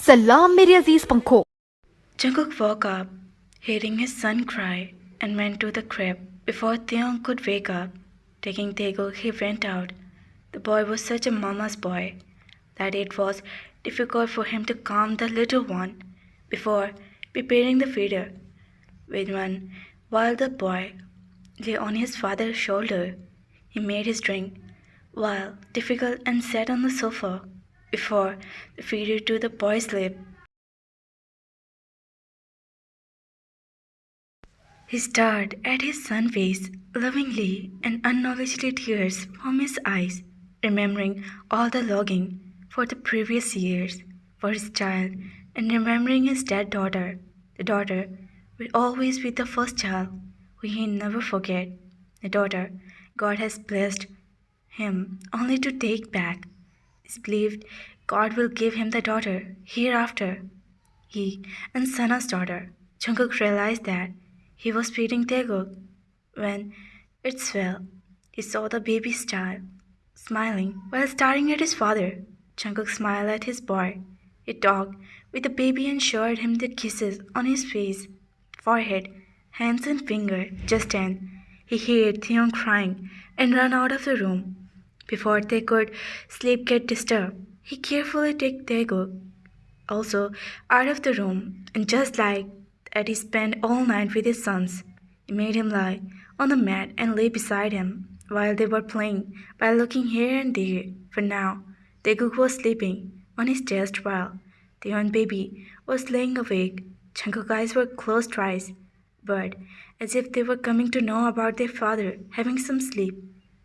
सलाम मेरे अजीज पंखों। Jungkook woke up, hearing his son cry, and went to the crib. Before Theon could wake up, taking Taekook, he went out. The boy was such a mama's boy that it was difficult for him to calm the little one before preparing the feeder. While the boy lay on his father's shoulder, he made his drink, while difficult and sat on the sofa before the feeder to the boy's lip. He stared at his son's face lovingly, and unknowledgely tears from his eyes, remembering all the longing for the previous years for his child, and remembering his dead daughter. The daughter will always be the first child who he never forget. The daughter God has blessed him only to take back. It's believed God will give him the daughter hereafter. He and Sana's daughter. Jungkook realized that he was feeding Taekook when it fell. He saw the baby's child smiling while staring at his father. Jungkook smiled at his boy. He talked with the baby and showed him the kisses on his face, forehead, hands and fingers. Just then, he heard Theon crying and ran out of the room. Before they could sleep get disturbed, he carefully took Taekook also out of the room, and just like that he spent all night with his sons. He made him lie on the mat and lay beside him while they were playing by looking here and there. For now, Taekook was sleeping on his chest while the young baby was laying awake. Jungkook's eyes were closed twice, but as if they were coming to know about their father having some sleep.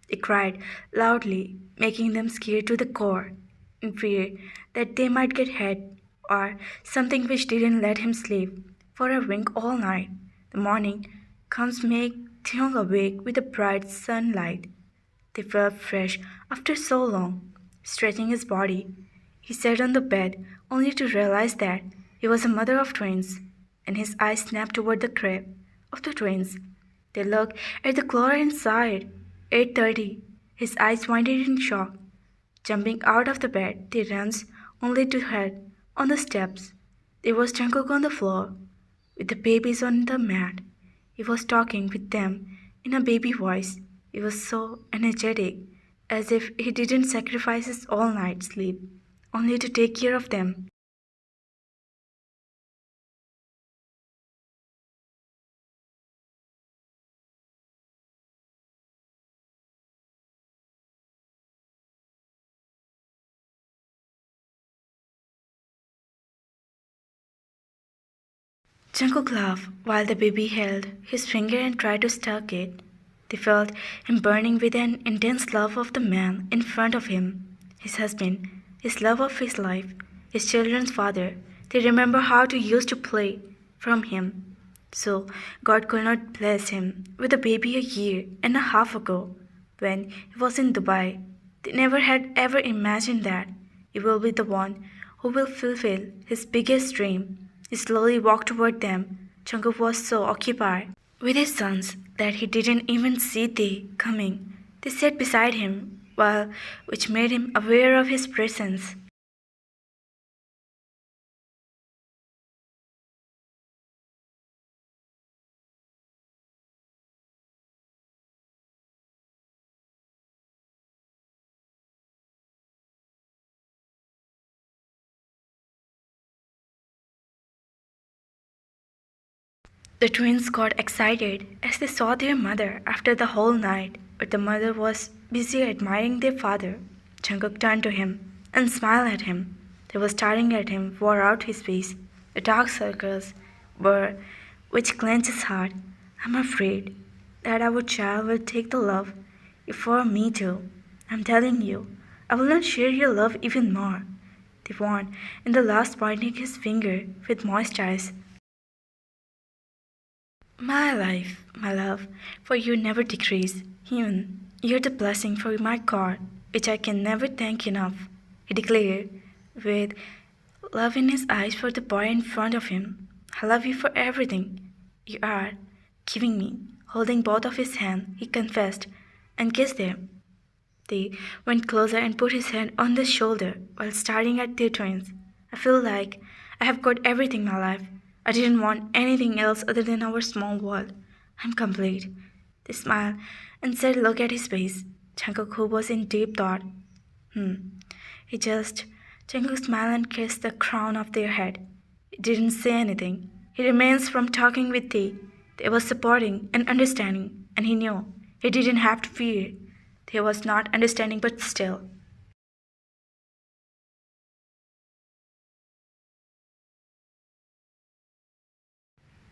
They cried loudly, making them scared to the core, in fear that they might get hit or something which didn't let him sleep for a wink all night. The morning comes make Theon awake with the bright sunlight. They felt fresh after so long. Stretching his body, he sat on the bed only to realize that he was a mother of twins, and his eyes snapped toward the crib of the twins. They looked at the clock inside. 8:30. His eyes widened in shock. Jumping out of the bed, they ran only to head on the steps. There was Jungkook on the floor, with the babies on the mat. He was talking with them in a baby voice. He was so energetic, as if he didn't sacrifice his all-night sleep, only to take care of them. Jungkook laughed while the baby held his finger and tried to stroke it. They felt him burning with an intense love of the man in front of him, his husband, his love of his life, his children's father. They remember how to used to play from him. So God could not bless him with a baby a year and a half ago when he was in Dubai. They never had ever imagined that he will be the one who will fulfill his biggest dream. He slowly walked toward them. Jungkook was so occupied with his sons that he didn't even see they coming. They sat beside him, which made him aware of his presence. The twins got excited as they saw their mother after the whole night, but the mother was busy admiring their father. Jungkook turned to him and smiled at him. They were staring at him, wore out his face. The dark circles were which clenched his heart. I'm afraid that our child will take the love for me too. I'm telling you, I will not share your love even more. They warned, in the last pointing his finger with moist eyes. My life, my love, for you never decrease. You're the blessing for my God, which I can never thank enough, he declared, with love in his eyes for the boy in front of him. I love you for everything you are giving me. Holding both of his hands, he confessed and kissed them. They went closer and put his hand on the shoulder while staring at their twins. I feel like I have got everything in my life. I didn't want anything else other than our small world. I'm complete. They smiled and said, look at his face. Jungkook, who was in deep thought. Hmm. He just. Jungkook smiled and kissed the crown of their head. He didn't say anything. He remains from talking with Tae. They was supporting and understanding, and he knew he didn't have to fear. They was not understanding, but still.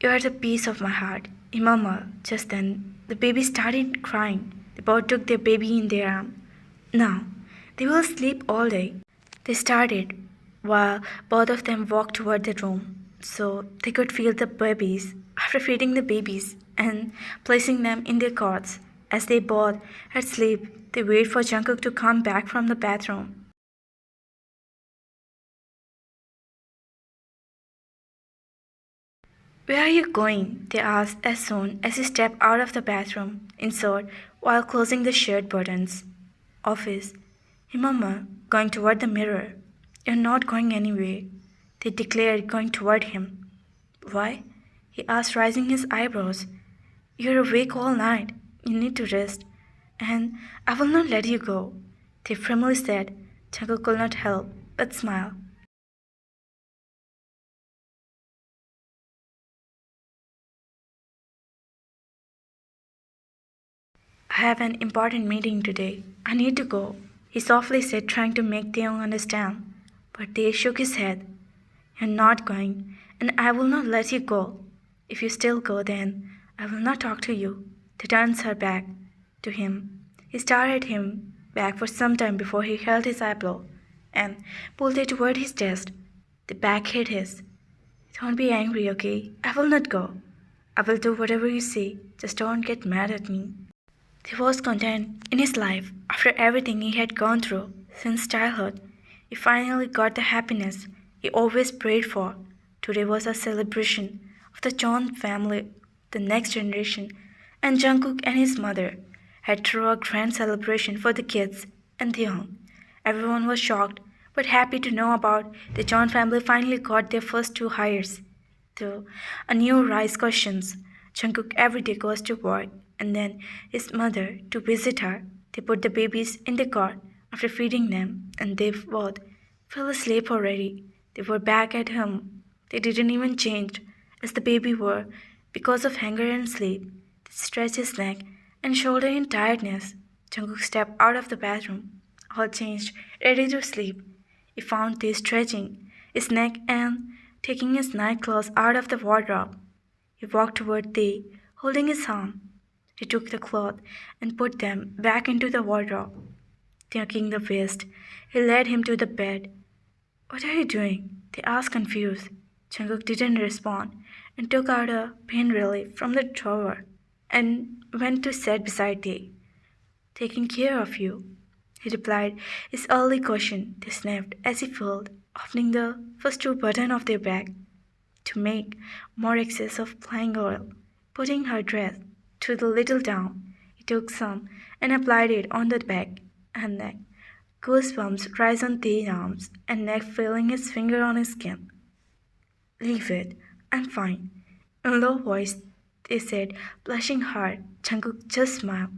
You are the peace of my heart, he murmured. Just then, the baby started crying. They both took their baby in their arms. Now, they will sleep all day. They started while both of them walked toward the room so they could feel the babies. After feeding the babies and placing them in their cots, as they both had sleep, they waited for Jungkook to come back from the bathroom. Where are you going? They asked as soon as he stepped out of the bathroom, in short, while closing the shirt buttons. Office, he murmured, going toward the mirror. You're not going anywhere, they declared, going toward him. Why? He asked, raising his eyebrows. You're awake all night. You need to rest. And I will not let you go, they firmly said. Jungkook could not help but smile. I have an important meeting today. I need to go, he softly said, trying to make Taeyong understand. But Tae shook his head. You're not going, and I will not let you go. If you still go, then I will not talk to you. They turns her back to him. He stared at him back for some time before he held his eyebrow and pulled it toward his chest. The back hit his. Don't be angry, okay? I will not go. I will do whatever you say. Just don't get mad at me. He was content in his life after everything he had gone through since childhood. He finally got the happiness he always prayed for. Today was a celebration of the John family, the next generation, and Jungkook and his mother had thrown a grand celebration for the kids and the young. Everyone was shocked but happy to know about the John family finally got their first two hires. Though a new rise questions. Jungkook every day goes to work and then his mother to visit her. They put the babies in the cot after feeding them and they both fell asleep already. They were back at home. They didn't even change as the baby were because of hunger and sleep. They stretched his neck and shoulder in tiredness. Jungkook stepped out of the bathroom, all changed, ready to sleep. He found Tae stretching his neck and taking his nightclothes out of the wardrobe. He walked toward Tae, holding his arm. He took the cloth and put them back into the wardrobe. Taking the vest, he led him to the bed. What are you doing? They asked confused. Jungkook didn't respond and took out a pain relief from the drawer and went to sit beside Tae. Taking care of you, he replied his early question. They snapped as he filled, opening the first two buttons of their bag to make more excess of flying oil. Putting her dress to the little down, he took some and applied it on the back and neck. Goosebumps rise on Tae's arms and neck, feeling his finger on his skin. Leave it, I'm fine. In a low voice, they said, blushing hard. Jungkook just smiled.